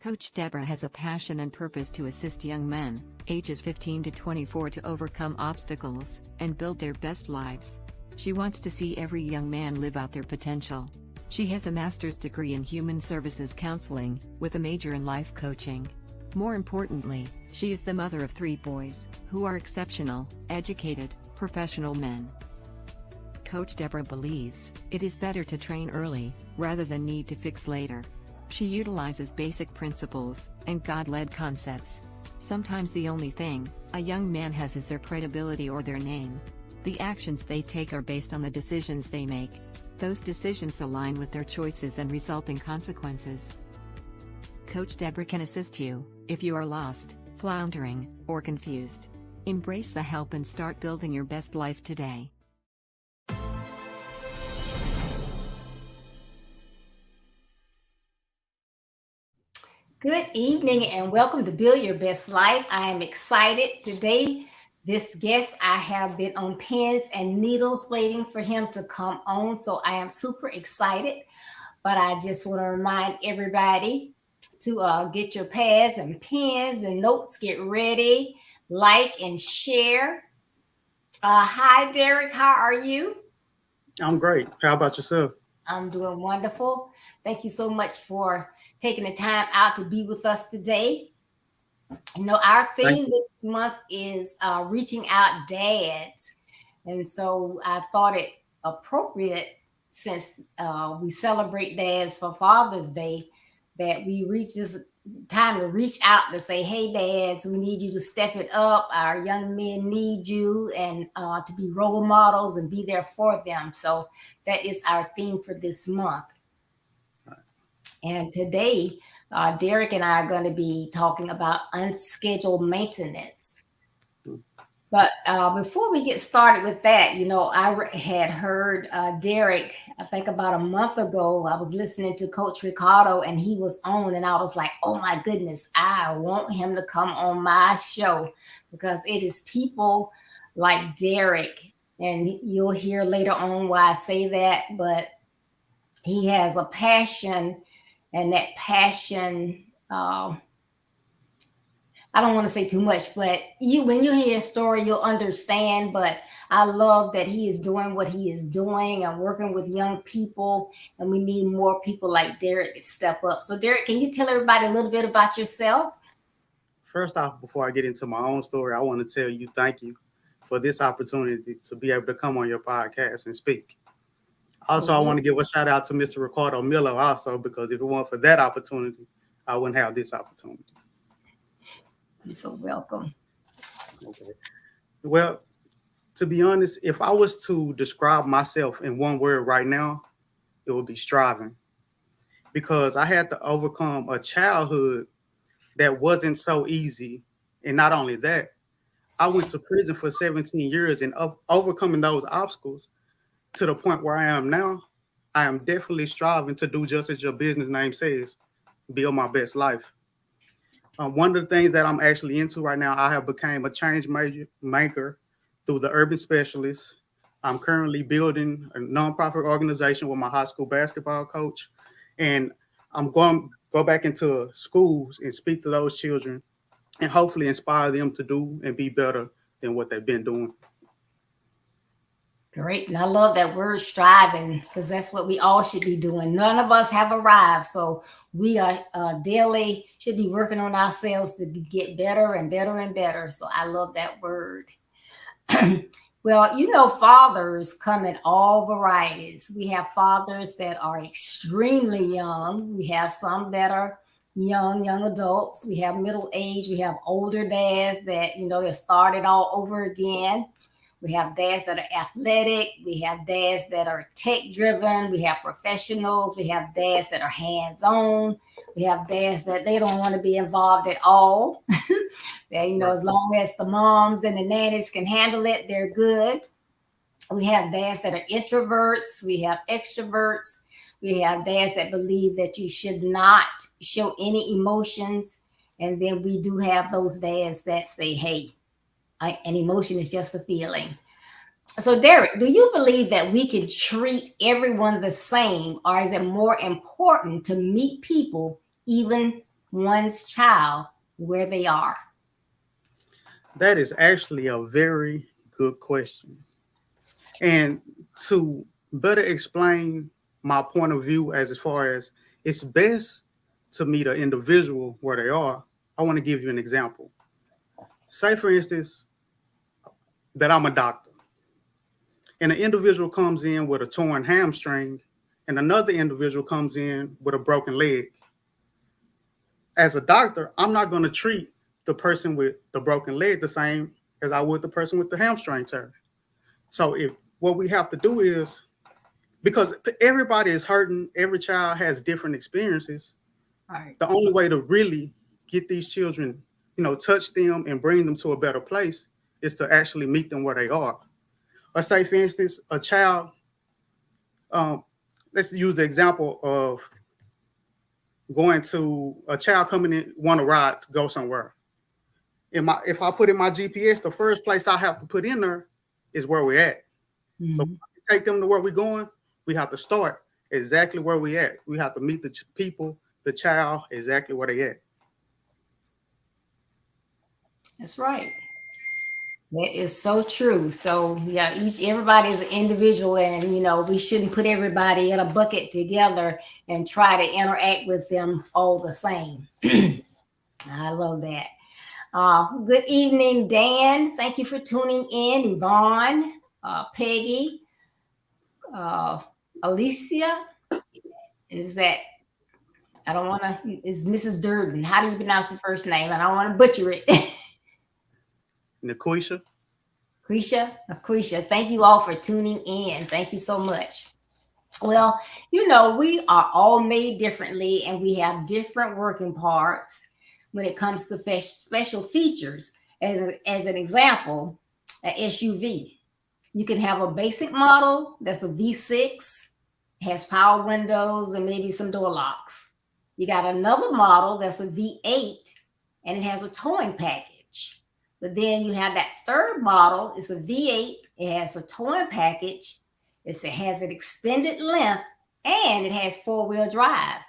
Coach Deborah has a passion and purpose to assist young men, ages 15 to 24, to overcome obstacles and build their best lives. She wants to see every young man live out their potential. She has a master's degree in human services counseling, with a major in life coaching. More importantly, she is the mother of 3 boys, who are exceptional, educated, professional men. Coach Deborah believes it is better to train early, rather than need to fix later. She utilizes basic principles and God-led concepts. Sometimes the only thing a young man has is their credibility or their name. The actions they take are based on the decisions they make. Those decisions align with their choices and result in consequences. Coach Deborah can assist you if you are lost, floundering, or confused. Embrace the help and start building your best life today. Good evening and welcome to Build Your Best Life. I am excited today. This guest, I have been on pins and needles waiting for him to come on, so I am super excited. But I just want to remind everybody to get your pads and pens and notes, get ready, like and share. Hi, Deric. How are you? I'm great. How about yourself? I'm doing wonderful. Thank you so much for taking the time out to be with us today. You know, our theme this month is reaching out dads. And so I thought it appropriate, since we celebrate dads for Father's Day, that we reach this time to reach out to say, hey, dads, we need you to step it up. Our young men need you, and to be role models and be there for them. So that is our theme for this month. And today, Deric and I are going to be talking about unscheduled maintenance. But before we get started with that, you know, I had heard Deric, I think about a month ago, I was listening to Coach Ricardo and he was on, and I was like, oh my goodness, I want him to come on my show, because it is people like Deric, and you'll hear later on why I say that, but he has a passion. And that passion, I don't want to say too much, but when you hear a story, you'll understand. But I love that he is doing what he is doing and working with young people. And we need more people like Deric to step up. So Deric, can you tell everybody a little bit about yourself? First off, before I get into my own story, I want to tell you thank you for this opportunity to be able to come on your podcast and speak. Also, I want to give a shout out to Mr. Ricardo Miller also, because if it weren't for that opportunity, I wouldn't have this opportunity. You're so welcome. Okay. Well, to be honest, if I was to describe myself in one word right now, it would be striving. Because I had to overcome a childhood that wasn't so easy. And not only that, I went to prison for 17 years, and overcoming those obstacles to the point where I am now, I am definitely striving to do just as your business name says, build my best life. One of the things that I'm actually into right now, I have become a change maker through the Urban Specialist. I'm currently building a nonprofit organization with my high school basketball coach, and I'm going to go back into schools and speak to those children and hopefully inspire them to do and be better than what they've been doing. Great. And I love that word striving, because that's what we all should be doing. None of us have arrived. So we are daily should be working on ourselves to get better and better and better. So I love that word. Well, you know, fathers come in all varieties. We have fathers that are extremely young. We have some that are young adults. We have middle age. We have older dads that, you know, they started all over again. We have dads that are athletic. We have dads that are tech-driven. We have professionals. We have dads that are hands-on. We have dads that they don't want to be involved at all. That, you know, as long as the moms and the nannies can handle it, they're good. We have dads that are introverts. We have extroverts. We have dads that believe that you should not show any emotions. And then we do have those dads that say, hey, an emotion is just a feeling. So Deric, do you believe that we can treat everyone the same, or is it more important to meet people even one's child where they are? That is actually a very good question. And to better explain my point of view as far as it's best to meet an individual where they are, I want to give you an example. Say, for instance, that I'm a doctor, and an individual comes in with a torn hamstring, and another individual comes in with a broken leg. As a doctor, I'm not going to treat the person with the broken leg the same as I would the person with the hamstring tear. So if what we have to do is, because everybody is hurting, every child has different experiences. Right. The only way to really get these children, touch them and bring them to a better place is to actually meet them where they are. Or say, for instance, a child, let's use the example of going to a child coming in, want to ride to go somewhere. If I put in my GPS, the first place I have to put in there is where we're at. Mm-hmm. But take them to where we're going, we have to start exactly where we at. We have to meet the people, the child, exactly where they at. That's right. That is so true. So yeah, everybody is an individual, and we shouldn't put everybody in a bucket together and try to interact with them all the same. I love that. Good evening, Dan. Thank you for tuning in. Yvonne, Peggy, Alicia. Is that? I don't want to. Is Mrs. Durden? How do you pronounce the first name? I don't want to butcher it. Naquisha. Quisha, thank you all for tuning in. Thank you so much. Well, we are all made differently, and we have different working parts when it comes to special features. As an example, an SUV. You can have a basic model that's a V6, has power windows and maybe some door locks. You got another model that's a V8, and it has a towing package. But then you have that third model, it's a V8, it has a towing package, it has an extended length, and it has four-wheel drive.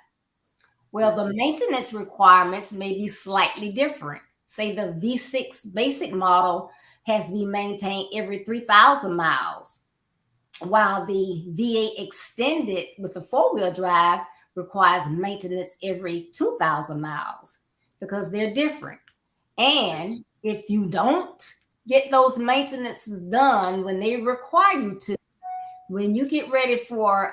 Well, the maintenance requirements may be slightly different. Say the V6 basic model has to be maintained every 3,000 miles, while the V8 extended with the four-wheel drive requires maintenance every 2,000 miles because they're different. And if you don't get those maintenances done when they require you to, when you get ready for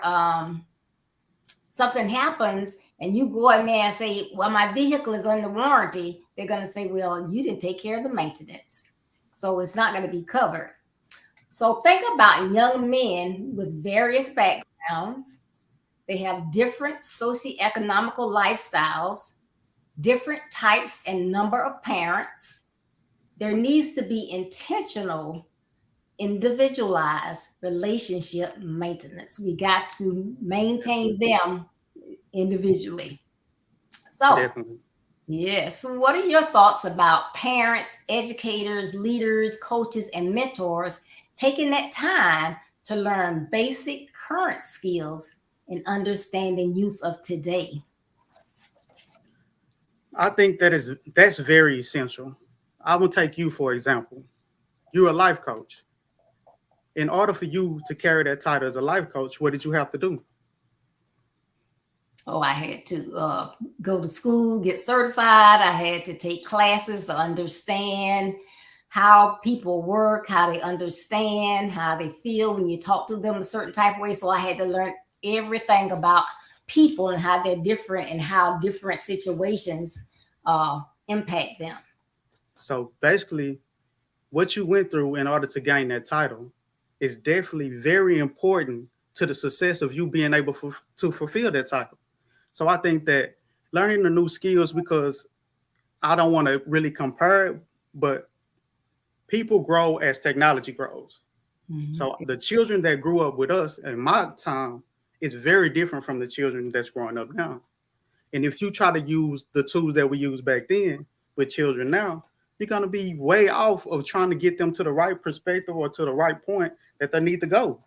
something happens and you go in there and say, well, my vehicle is under warranty, they're going to say, well, you didn't take care of the maintenance, so it's not going to be covered. So think about young men with various backgrounds. They have different socioeconomical lifestyles, different types and number of parents. There needs to be intentional, individualized relationship maintenance. We got to maintain them individually. So, Definitely. yes. So what are your thoughts about parents, educators, leaders, coaches, and mentors taking that time to learn basic current skills in understanding youth of today? I think that's very essential. I will take you for example. You're a life coach. In order for you to carry that title as a life coach, what did you have to do? Oh, I had to go to school, get certified. I had to take classes to understand how people work, how they understand, how they feel when you talk to them a certain type of way. So I had to learn everything about people and how they're different and how different situations impact them. So basically, what you went through in order to gain that title is definitely very important to the success of you being able to fulfill that title. So I think that learning the new skills, because I don't want to really compare it, but people grow as technology grows. Mm-hmm. So the children that grew up with us in my time is very different from the children that's growing up now. And if you try to use the tools that we used back then with children now, you're going to be way off of trying to get them to the right perspective or to the right point that they need to go.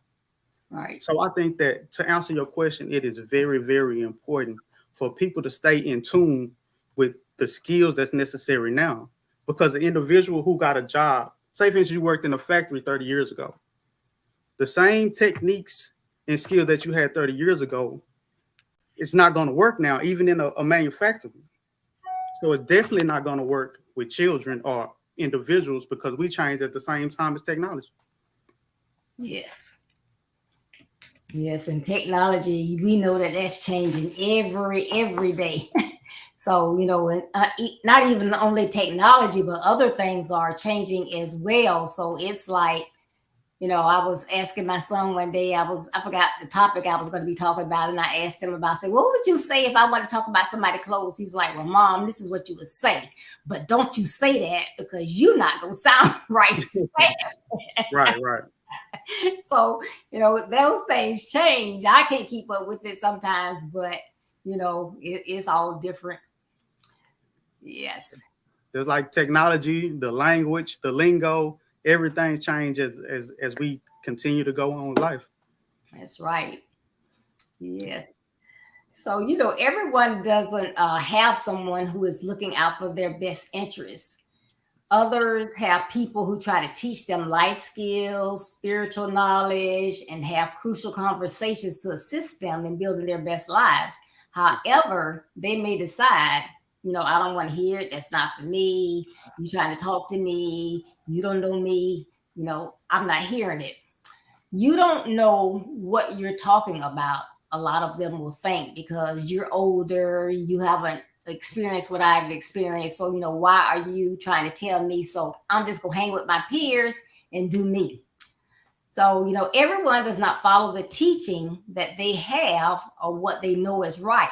Right. So I think that to answer your question, it is very, very important for people to stay in tune with the skills that's necessary now. Because the individual who got a job, say for instance, you worked in a factory 30 years ago, the same techniques and skill that you had 30 years ago, it's not going to work now, even in a manufacturing. So it's definitely not going to work with children or individuals because we change at the same time as technology. Yes. Yes, and technology, we know that that's changing every day. So, not even only technology, but other things are changing as well. So it's like, I was asking my son one day, I forgot the topic I was going to be talking about. And I asked him about, what would you say if I want to talk about somebody's clothes? He's like, well, Mom, this is what you would say, but don't you say that because you're not going to sound right. Right. So, those things change. I can't keep up with it sometimes, but, it's all different. Yes. There's like technology, the language, the lingo, everything changes as we continue to go on with life. That's right. Yes. So, everyone doesn't have someone who is looking out for their best interests. Others have people who try to teach them life skills, spiritual knowledge, and have crucial conversations to assist them in building their best lives. However, they may decide, I don't want to hear it. That's not for me. You trying to talk to me. You don't know me. I'm not hearing it. You don't know what you're talking about. A lot of them will think because you're older, you haven't experienced what I've experienced. So, why are you trying to tell me? So I'm just going to hang with my peers and do me. So, everyone does not follow the teaching that they have or what they know is right.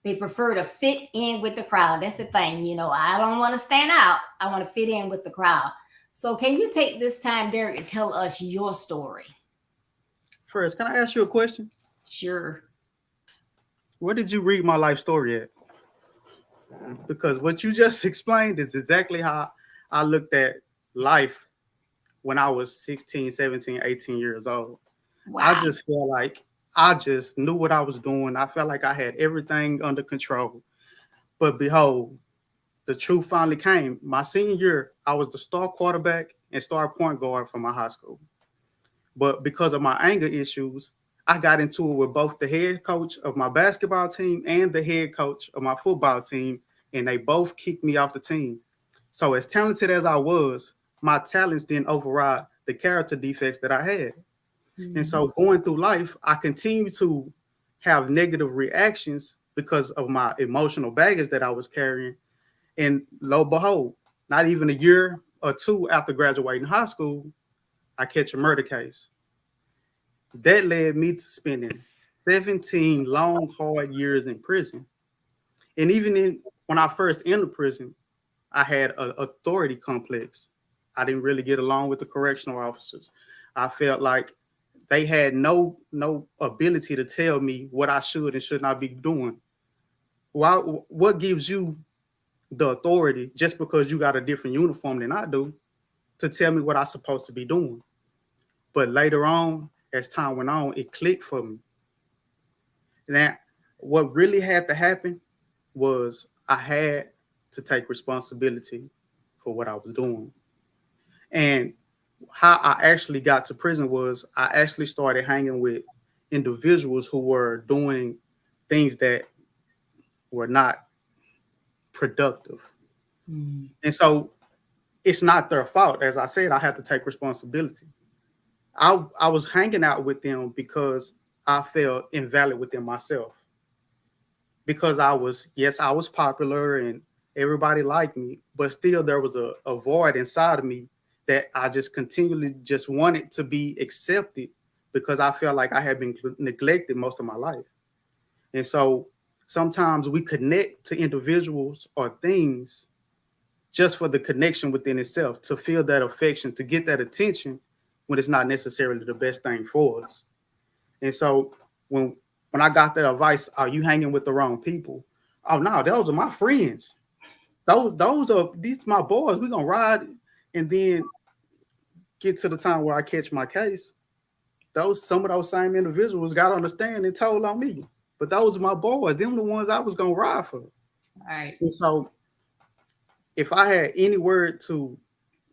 They prefer to fit in with the crowd. That's the thing. I don't want to stand out. I want to fit in with the crowd. So can you take this time, Deric, and tell us your story? First, can I ask you a question? Sure. Where did you read my life story at? Because what you just explained is exactly how I looked at life when I was 16, 17, 18 years old. Wow. I just felt like I just knew what I was doing. I felt like I had everything under control. But behold, the truth finally came. My senior year, I was the star quarterback and star point guard for my high school. But because of my anger issues, I got into it with both the head coach of my basketball team and the head coach of my football team, and they both kicked me off the team. So as talented as I was, my talents didn't override the character defects that I had. Mm-hmm. And so going through life, I continued to have negative reactions because of my emotional baggage that I was carrying. And lo and behold, not even a year or two after graduating high school, I catch a murder case. That led me to spending 17 long, hard years in prison. And even when I first entered prison, I had an authority complex. I didn't really get along with the correctional officers. I felt like they had no ability to tell me what I should and should not be doing. What gives you the authority just because you got a different uniform than I do to tell me what I'm supposed to be doing? But later on, as time went on, it clicked for me. Now, what really had to happen was I had to take responsibility for what I was doing. And how I actually got to prison was I actually started hanging with individuals who were doing things that were not productive. Mm. And so it's not their fault. As I said, I had to take responsibility. I was hanging out with them because I felt invalid within myself. Because I was popular and everybody liked me, but still there was a void inside of me that I just continually just wanted to be accepted because I felt like I had been neglected most of my life. And so sometimes we connect to individuals or things just for the connection within itself, to feel that affection, to get that attention when it's not necessarily the best thing for us. And so when I got that advice, are you hanging with the wrong people? Oh no, those are my friends. Those are my boys. We're gonna ride, and then get to the time where I catch my case. Some of those same individuals got on the stand and told on me. But those are my boys. Them the ones I was gonna ride for. All right. And so if I had any word to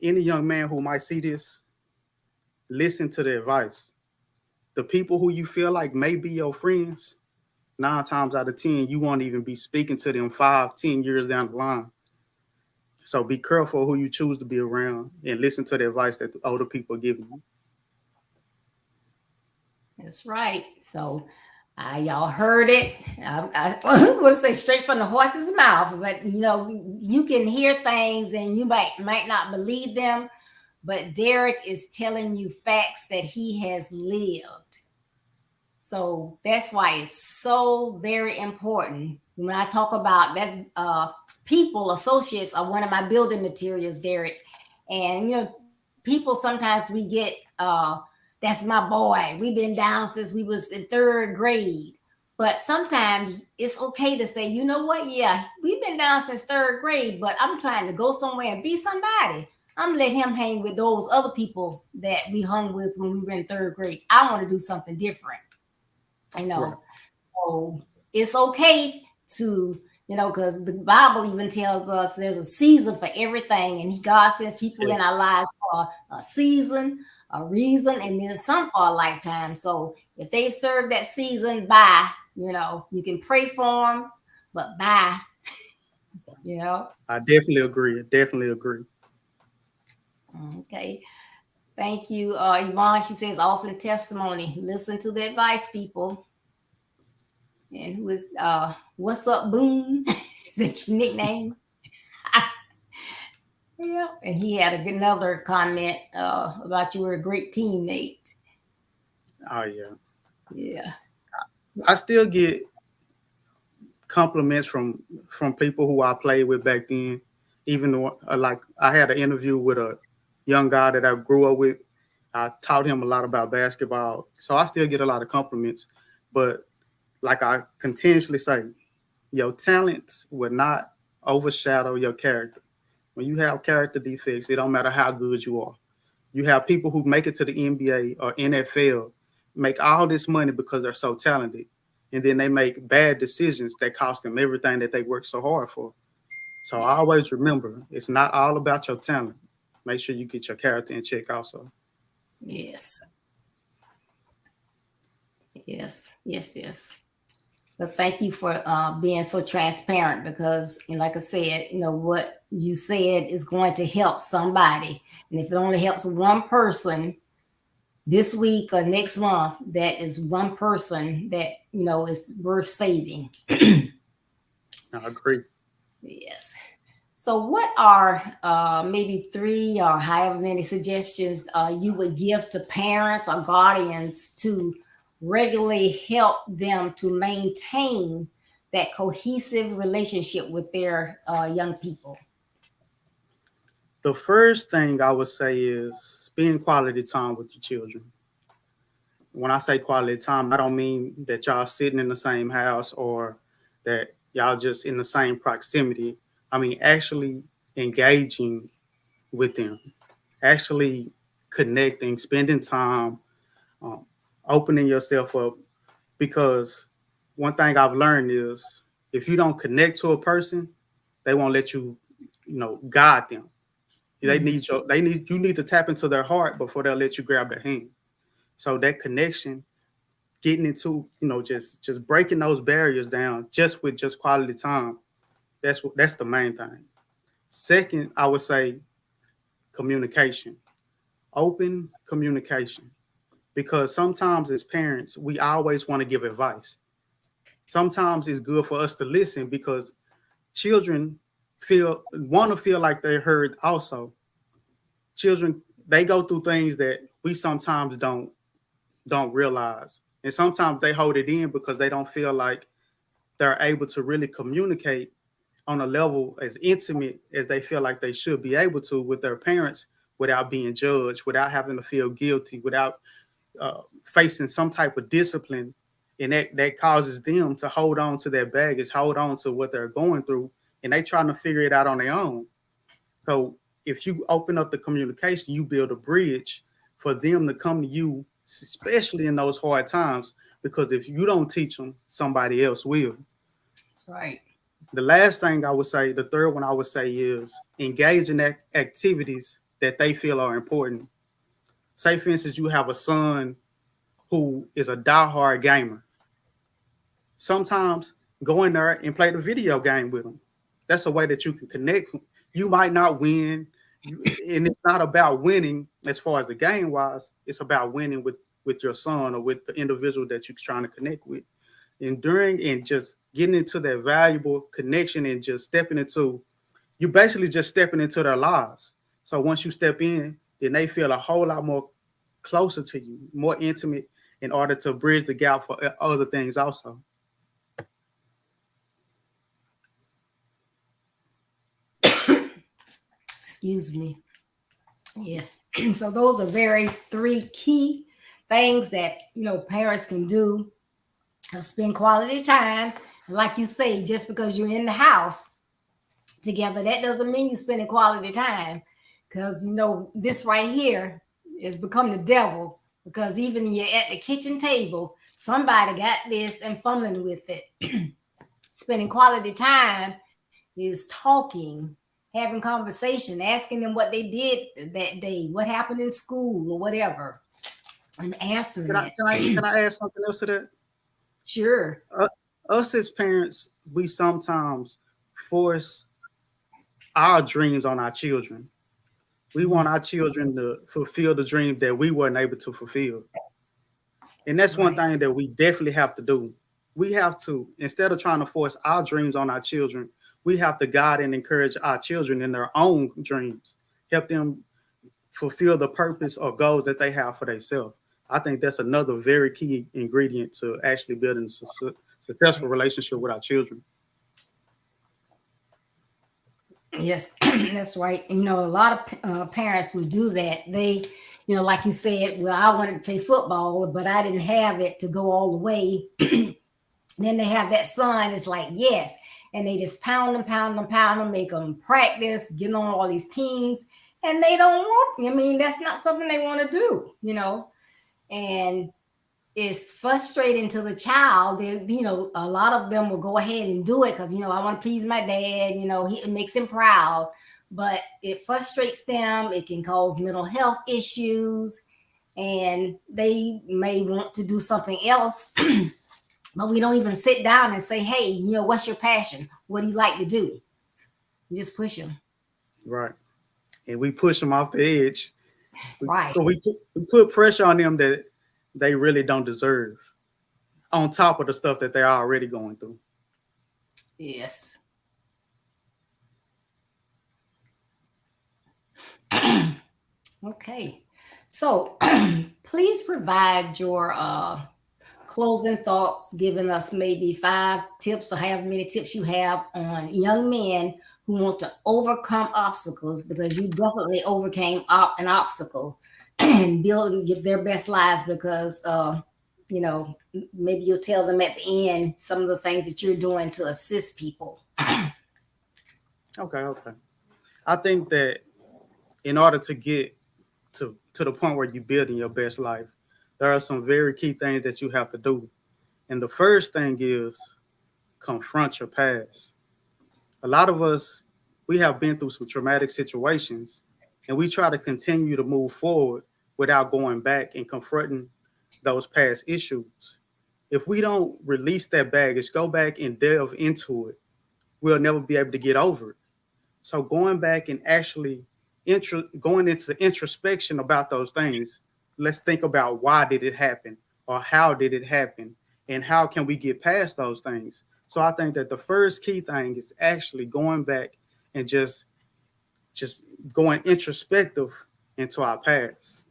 any young man who might see this, listen to the advice. The people who you feel like may be your friends, 9 times out of 10, you won't even be speaking to them 5, 10 years down the line. So be careful who you choose to be around and listen to the advice that the older people give you. That's right. So y'all heard it. I would say straight from the horse's mouth, but you can hear things and you might not believe them, but Deric is telling you facts that he has lived. So that's why it's so very important. When I talk about that, people, associates are one of my building materials, Deric. And people sometimes we get that's my boy. We've been down since we was in 3rd grade. But sometimes it's okay to say, you know what? Yeah, we've been down since 3rd grade, but I'm trying to go somewhere and be somebody. I'm gonna let him hang with those other people that we hung with when we were in 3rd grade. I want to do something different. Right. So it's okay to, because the Bible even tells us there's a season for everything, and God sends people in our lives for a season, a reason, and then some for a lifetime. So if they serve that season, bye. You can pray for them, but bye. I definitely agree. Okay. Thank you, Yvonne. She says, awesome testimony. Listen to the advice, people. And who is what's up, Boone? Is that your nickname? Yeah. And he had another comment about you were a great teammate. Oh yeah. Yeah. I still get compliments from people who I played with back then. Even though, like I had an interview with a young guy that I grew up with. I taught him a lot about basketball, so I still get a lot of compliments. But like I continuously say, your talents will not overshadow your character. When you have character defects, it don't matter how good you are. You have people who make it to the NBA or NFL, make all this money because they're so talented, and then they make bad decisions that cost them everything that they worked so hard for. So I always remember, it's not all about your talent. Make sure you get your character in check also. Yes. But thank you for being so transparent, because, like I said, what you said is going to help somebody. And if it only helps one person this week or next month, that is one person that, is worth saving. I agree. Yes. So what are maybe 3 or however many suggestions you would give to parents or guardians to regularly help them to maintain that cohesive relationship with their young people? The first thing I would say is spend quality time with your children. When I say quality time, I don't mean that y'all sitting in the same house or that y'all just in the same proximity. I mean actually engaging with them, actually connecting, spending time, opening yourself up. Because one thing I've learned is if you don't connect to a person, they won't let you, guide them. They need you need to tap into their heart before they'll let you grab their hand. So that connection, getting into, just breaking those barriers down just with just quality time. That's the main thing. Second, I would say communication, open communication, because sometimes as parents, we always want to give advice. Sometimes it's good for us to listen because children want to feel like they're heard also. Children, they go through things that we sometimes don't realize. And sometimes they hold it in because they don't feel like they're able to really communicate on a level as intimate as they feel like they should be able to with their parents without being judged, without having to feel guilty, without facing some type of discipline. And that causes them to hold on to their baggage, hold on to what they're going through, and they trying to figure it out on their own. So if you open up the communication, you build a bridge for them to come to you, especially in those hard times, because if you don't teach them, somebody else will. That's right. The last thing I would say, the third one I would say is engage in activities that they feel are important. Say, for instance, you have a son who is a diehard gamer. Sometimes go in there and play the video game with them. That's a way that you can connect. You might not win, and it's not about winning as far as the game wise. It's about winning with your son or with the individual that you're trying to connect with. And during and just getting into that valuable connection and just stepping into, you're basically just stepping into their lives. So once you step in, then they feel a whole lot more closer to you, more intimate, in order to bridge the gap for other things also. Excuse me. Yes. So those are three key things that, parents can do to spend quality time. Like you say, just because you're in the house together, that doesn't mean you're spending quality time. Because, this right here is become the devil. Because even you're at the kitchen table, somebody got this and fumbling with it. Spending quality time is talking, having conversation, asking them what they did that day, what happened in school or whatever, and answering it. Can I add something else to that? Sure. Us as parents, we sometimes force our dreams on our children. We want our children to fulfill the dream that we weren't able to fulfill. And that's one thing that we definitely have to do. We have to, instead of trying to force our dreams on our children, we have to guide and encourage our children in their own dreams, help them fulfill the purpose or goals that they have for themselves. I think that's another very key ingredient to actually building a successful relationship with our children. Yes, that's right. A lot of parents would do that. They, like you said, well, I wanted to play football, but I didn't have it to go all the way. Then they have that son. It's like, yes. And they just pound them, make them practice, get on all these teams. And they don't want, that's not something they want to do, And it's frustrating to the child. A lot of them will go ahead and do it because, I want to please my dad. It makes him proud, but it frustrates them. It can cause mental health issues, and they may want to do something else, but we don't even sit down and say, hey, what's your passion? What do you like to do? You just push them. Right. And we push them off the edge. Right. So we put pressure on them that they really don't deserve, on top of the stuff that they're already going through. Yes. Okay. So please provide your closing thoughts, giving us maybe 5 tips or however many tips you have on young men who want to overcome obstacles, because you definitely overcame an obstacle and build and give their best lives, because maybe you'll tell them at the end some of the things that you're doing to assist people. Okay. I think that in order to get to the point where you're building your best life, there are some very key things that you have to do. And the first thing is confront your past. A lot of us, we have been through some traumatic situations, and we try to continue to move forward without going back and confronting those past issues. If we don't release that baggage, go back and delve into it, we'll never be able to get over it. So going back and actually going into introspection about those things, let's think about why did it happen, or how did it happen, and how can we get past those things. So I think that the first key thing is actually going back and just going introspective into our past.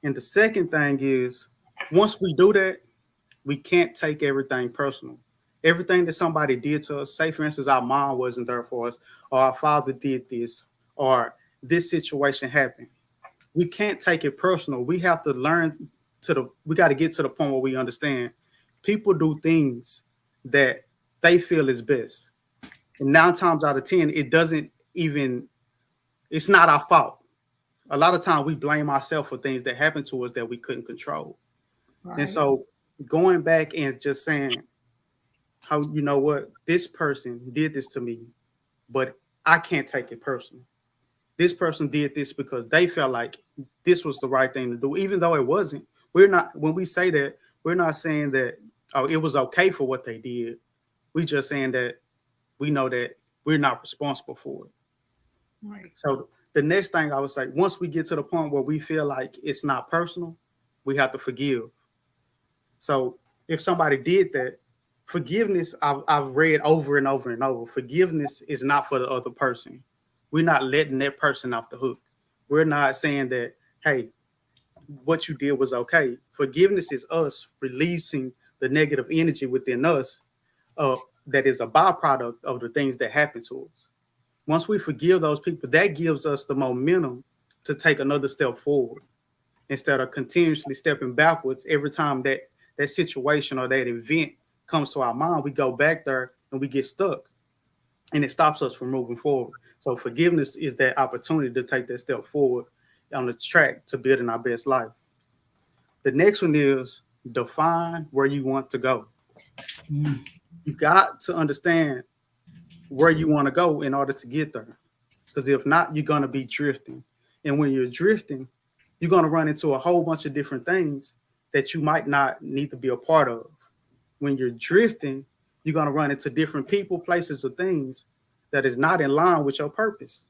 And the second thing is, once we do that, we can't take everything personal. Everything that somebody did to us, say for instance, our mom wasn't there for us, or our father did this, or this situation happened. We can't take it personal. We have to we got to get to the point where we understand people do things that they feel is best. And 9 times out of 10, it's not our fault. A lot of times we blame ourselves for things that happened to us that we couldn't control. Right. And so going back and just saying, how, you know what, this person did this to me, but I can't take it personal. This person did this because they felt like this was the right thing to do, even though it wasn't. We're not, when we say that, we're not saying that, oh, it was okay for what they did. We just saying that we know that we're not responsible for it. Right. So the next thing I would say, once we get to the point where we feel like it's not personal, we have to forgive. So if somebody did that, forgiveness, I've read over and over and over, forgiveness is not for the other person. We're not letting that person off the hook. We're not saying that, hey, what you did was okay. Forgiveness is us releasing the negative energy within us that is a byproduct of the things that happen to us. Once we forgive those people, that gives us the momentum to take another step forward instead of continuously stepping backwards every time that situation or that event comes to our mind. We go back there and we get stuck, and it stops us from moving forward. So forgiveness is that opportunity to take that step forward on the track to building our best life. The next one is define where you want to go. Mm. You got to understand where you want to go in order to get there. Because if not, you're going to be drifting. And when you're drifting, you're going to run into a whole bunch of different things that you might not need to be a part of. When you're drifting, you're going to run into different people, places, or things that is not in line with your purpose.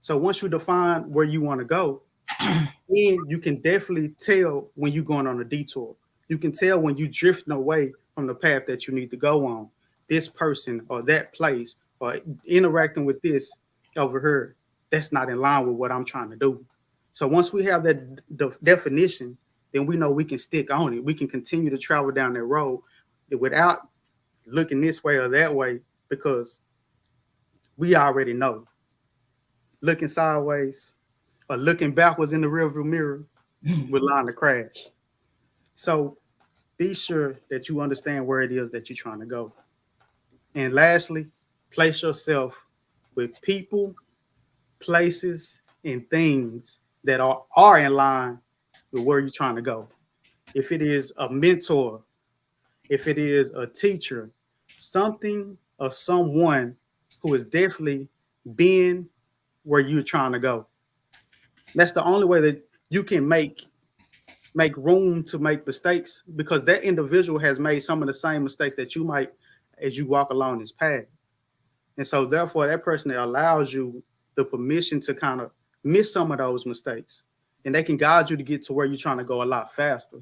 So once you define where you want to go, then you can definitely tell when you're going on a detour. You can tell when you're drifting away from the path that you need to go on. This person or that place or interacting with this over here, that's not in line with what I'm trying to do. So once we have that definition, then we know we can stick on it. We can continue to travel down that road without looking this way or that way, because we already know. Looking sideways or looking backwards in the rearview mirror, we're liable to crash. So be sure that you understand where it is that you're trying to go. And lastly, place yourself with people, places, and things that are in line with where you're trying to go. If it is a mentor, if it is a teacher, something or someone who is definitely being where you're trying to go. That's the only way that you can make room to make mistakes, because that individual has made some of the same mistakes that you might as you walk along this path. And so therefore that person that allows you the permission to kind of miss some of those mistakes, and they can guide you to get to where you're trying to go a lot faster.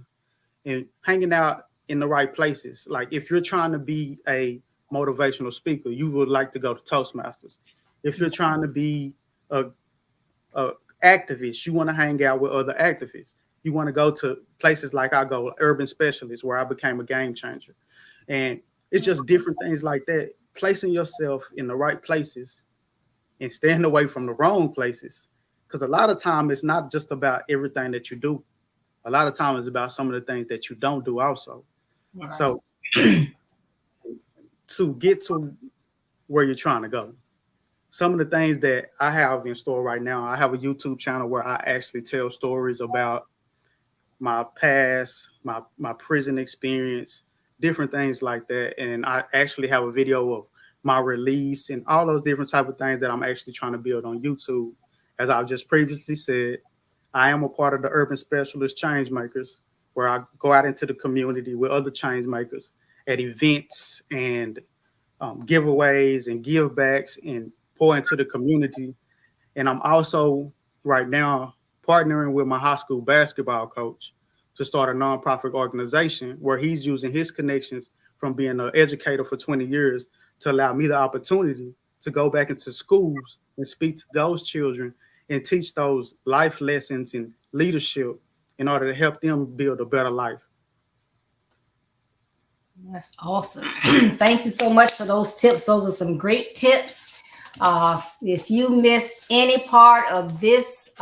And hanging out in the right places. Like if you're trying to be a motivational speaker, you would like to go to Toastmasters. If you're trying to be a activist, you want to hang out with other activists. You want to go to places like I go, Urban Specialist, where I became a game changer. And it's just different things like that. Placing yourself in the right places and staying away from the wrong places. Because a lot of time it's not just about everything that you do. A lot of time it's about some of the things that you don't do also. Right. So to get to where you're trying to go, some of the things that I have in store right now, I have a YouTube channel where I actually tell stories about my past, my prison experience, different things like that. And I actually have a video of my release and all those different type of things that I'm actually trying to build on YouTube. As I've just previously said, I am a part of the Urban Specialist Change Makers, where I go out into the community with other change makers at events and giveaways and give backs and pour into the community. And I'm also right now partnering with my high school basketball coach to start a nonprofit organization where he's using his connections from being an educator for 20 years to allow me the opportunity to go back into schools and speak to those children and teach those life lessons and leadership in order to help them build a better life. That's awesome. Thank you so much for those tips. Those are some great tips. If you missed any part of this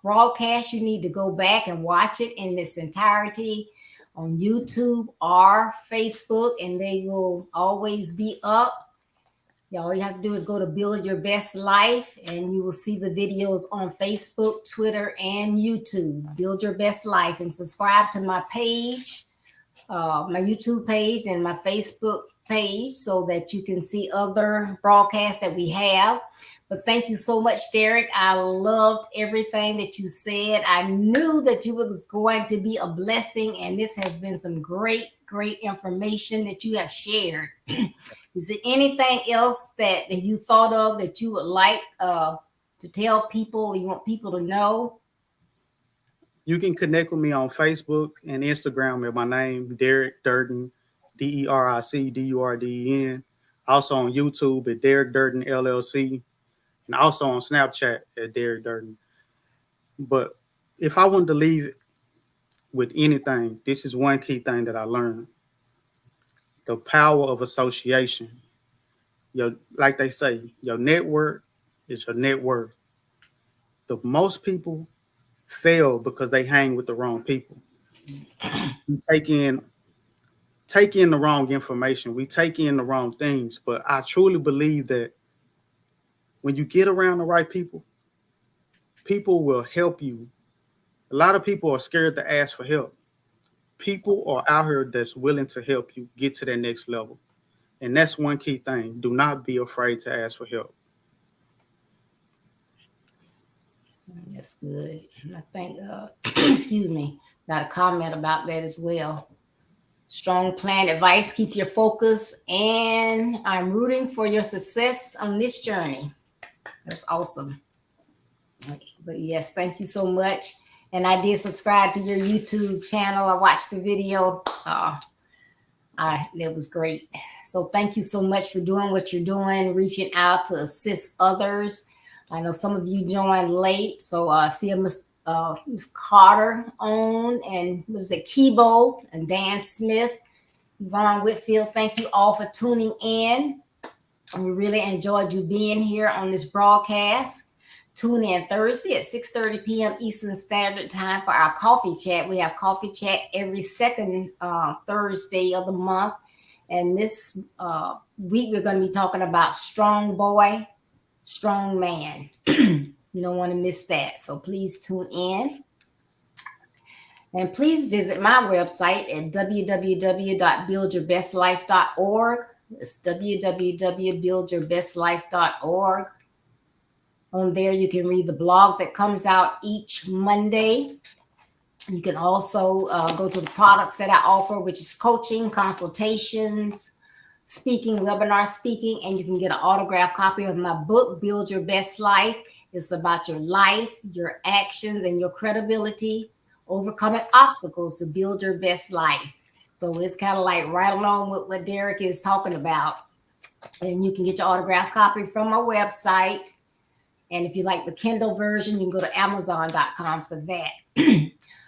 broadcast, you need to go back and watch it in its entirety on YouTube or Facebook, and they will always be up. All you have to do is go to Build Your Best Life, and you will see the videos on Facebook, Twitter, and YouTube. Build Your Best Life, and subscribe to my page, my YouTube page, and my Facebook page so that you can see other broadcasts that we have. But thank you so much, Deric. I loved everything that you said. I knew that you was going to be a blessing, and this has been some great information that you have shared. Is there anything else that you thought of that you would like to tell people, you want people to know? You can connect with me on Facebook and Instagram at my name, Deric Durden, DericDurden. Also on YouTube at Deric Durden LLC, and also on Snapchat at Deric Durden. But if I wanted to leave with anything, this is one key thing that I learned: the power of association. Like they say, your network is your net worth. The most people fail because they hang with the wrong people. We take in the wrong information. We take in the wrong things. But I truly believe that when you get around the right people, people will help you. A lot of people are scared to ask for help. People are out here that's willing to help you get to that next level. And that's one key thing. Do not be afraid to ask for help. That's good. I think, excuse me, got a comment about that as well. Strong plan advice, keep your focus, and I'm rooting for your success on this journey. That's awesome. But yes, thank you so much. And I did subscribe to your YouTube channel. I watched the video. It was great. So thank you so much for doing what you're doing, reaching out to assist others. I know some of you joined late, so see Miss Carter on, and was it Kibo and Dan Smith, Yvonne Whitfield. Thank you all for tuning in. We really enjoyed you being here on this broadcast. Tune in Thursday at 6:30 p.m. Eastern Standard Time for our coffee chat. We have coffee chat every second Thursday of the month. And this week, we're going to be talking about strong boy, strong man. You don't want to miss that. So please tune in. And please visit my website at www.buildyourbestlife.org. It's www.buildyourbestlife.org. On there, you can read the blog that comes out each Monday. You can also go to the products that I offer, which is coaching, consultations, speaking, webinar speaking, and you can get an autographed copy of my book, Build Your Best Life. It's about your life, your actions, and your credibility, overcoming obstacles to build your best life. So it's kind of like right along with what Deric is talking about. And you can get your autographed copy from my website. And if you like the Kindle version, you can go to Amazon.com for that.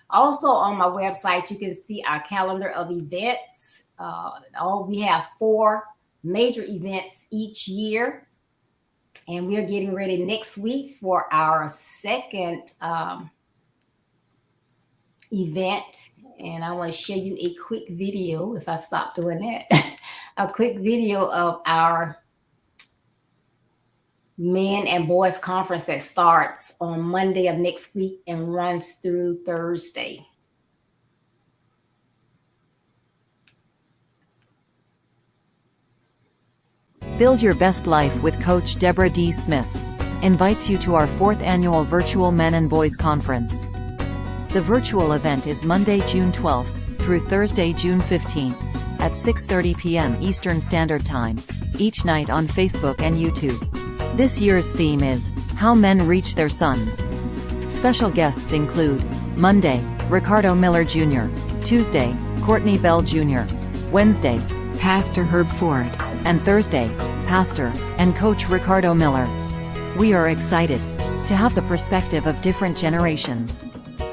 Also on my website, you can see our calendar of events. We have 4 major events each year. And we're getting ready next week for our second event. And I want to show you a quick video, if I stop doing that, a quick video of our men and boys conference that starts on Monday of next week and runs through Thursday. Build Your Best Life with Coach Deborah D. Smith invites you to our 4th annual virtual Men and Boys Conference. The virtual event is Monday, June 12th through Thursday, June 15th at 6:30 p.m. Eastern Standard Time, each night on Facebook and YouTube. This year's theme is How Men Reach Their Sons. Special guests include Monday, Ricardo Miller Jr., Tuesday, Courtney Bell Jr., Wednesday, Pastor Herb Ford, and Thursday, Pastor and Coach Ricardo Miller. We are excited to have the perspective of different generations.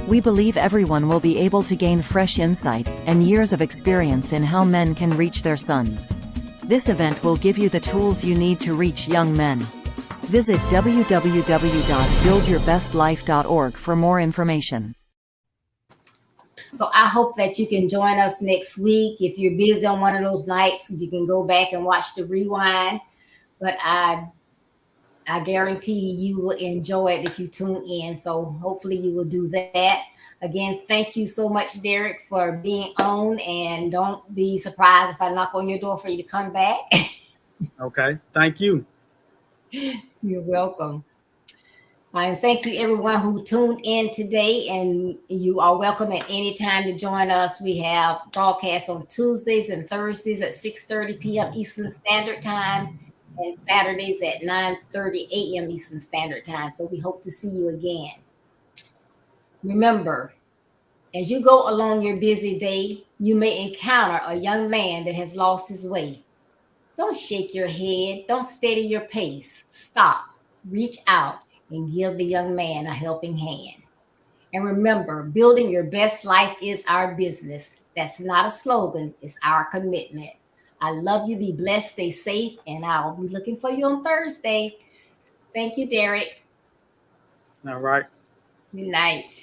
We believe everyone will be able to gain fresh insight and years of experience in how men can reach their sons. This event will give you the tools you need to reach young men. Visit www.buildyourbestlife.org for more information. So I hope that you can join us next week. If you're busy on one of those nights, you can go back and watch the rewind. But I I guarantee you will enjoy it if you tune in. So hopefully you will do that. Again, thank you so much, Deric, for being on. And don't be surprised if I knock on your door for you to come back. Okay. Thank you. You're welcome. And thank you everyone who tuned in today. And you are welcome at any time to join us. We have broadcasts on Tuesdays and Thursdays at 6:30 p.m. Eastern Standard Time and Saturdays at 9:30 a.m. Eastern Standard Time. So we hope to see you again. Remember, as you go along your busy day, you may encounter a young man that has lost his way. Don't shake your head. Don't steady your pace. Stop, reach out, and give the young man a helping hand. And remember, building your best life is our business. That's not a slogan, it's our commitment. I love you. Be blessed, stay safe, and I'll be looking for you on Thursday. Thank you, Deric. All right. Good night.